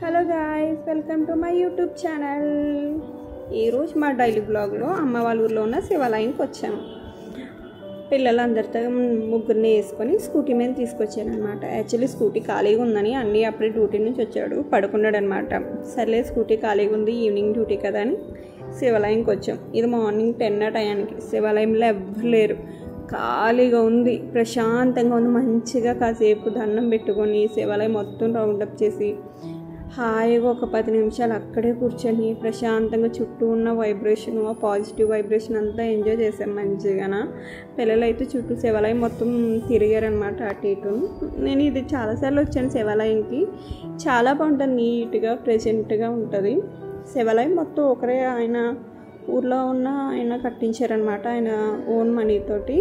Hello guys, welcome to my YouTube channel. ఈరోజు మా daily బ్లాగ్లో అమ్మ వాళ్ళ ఊర్లో ఉన్న శివాలయంకి వచ్చాము. పిల్లలందరితో ముగ్గురిని వేసుకొని స్కూటీ మీద తీసుకొచ్చాను అనమాట. యాక్చువల్లీ స్కూటీ ఖాళీగా ఉందని అన్నీ అప్పుడే డ్యూటీ నుంచి వచ్చాడు, పడుకున్నాడు అనమాట. సర్లే స్కూటీ ఖాళీగా ఉంది, ఈవినింగ్ డ్యూటీ కదా అని శివాలయంకి వచ్చాం. ఇది మార్నింగ్ 10 టయానికి. శివాలయంలో ఎవ్వరు లేరు, ఖాళీగా ఉంది, ప్రశాంతంగా ఉంది. మంచిగా కాసేపు దండం పెట్టుకొని శివాలయం మొత్తం రౌండప్ చేసి హాయిగా ఒక 10 నిమిషాలు అక్కడే కూర్చొని ప్రశాంతంగా చుట్టూ ఉన్న వైబ్రేషన్, ఆ పాజిటివ్ వైబ్రేషన్ అంతా ఎంజాయ్ చేశాం మంచిగా. పిల్లలు అయితే చుట్టూ శివాలయం మొత్తం తిరిగారనమాట, అటు ఇటు. నేను ఇది చాలాసార్లు వచ్చాను శివాలయంకి. చాలా బాగుంటుంది, నీట్గా ప్రెజెంట్గా ఉంటుంది. శివాలయం మొత్తం ఒకరే ఆయన ఊర్లో ఉన్న ఆయన కట్టించారనమాట, ఆయన ఓన్ మనీతోటి.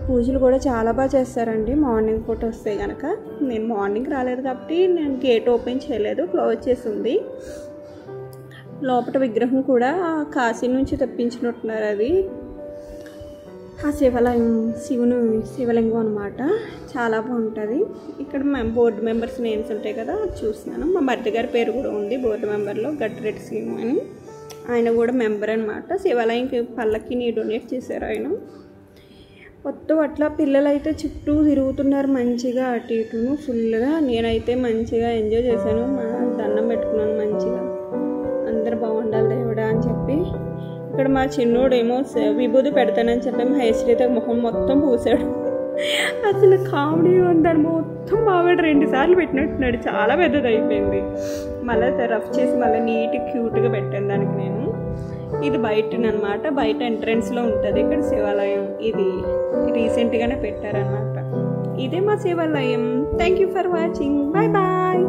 పూజలు కూడా చాలా బాగా చేస్తారండి మార్నింగ్ పూట వస్తే కనుక. నేను మార్నింగ్ రాలేదు కాబట్టి నేను గేట్ ఓపెన్ చేయలేదు, క్లోజ్ చేసి ఉంది. లోపల విగ్రహం కూడా కాశీ నుంచి తెప్పించినట్టున్నారు. అది ఆ శివాలయం శివలింగం అనమాట, చాలా బాగుంటుంది. ఇక్కడ బోర్డు మెంబర్స్ నేమ్స్ ఉంటాయి కదా, చూస్తున్నాను. మా మరిది గారి పేరు కూడా ఉంది బోర్డు మెంబర్లో, గట్టిరెడ్డి సీను అని. ఆయన కూడా మెంబర్ అనమాట. శివాలయంకి పల్లకిని డొనేట్ చేశారు ఆయన. మొత్తం అట్లా పిల్లలు అయితే చుట్టూ తిరుగుతున్నారు మంచిగా అటు ఇటును ఫుల్గా. నేనైతే మంచిగా ఎంజాయ్ చేశాను, దండం పెట్టుకున్నాను మంచిగా. అందరు బాగుండాలి దేవుడా అని చెప్పి. ఇక్కడ మా చిన్నోడేమో విభూది పెడతానని చెప్పి హైశ్రీత మొహం మొత్తం పూసాడు. అసలు కామెడీ ఉందని మొత్తం బావాడు 2 సార్లు పెట్టినట్టున్నాడు, చాలా పెద్దది అయిపోయింది. మళ్ళీ రఫ్ చేసి మళ్ళీ నీట్గా క్యూట్గా పెట్టాను దానికి నేను. ఇది బయటనమాట, బయట ఎంట్రన్స్లో ఉంటుంది ఇక్కడ శివాలయం. ఇది రీసెంట్గానే పెట్టారనమాట. ఇదే మా శివాలయం. Thank you for watching. Bye bye.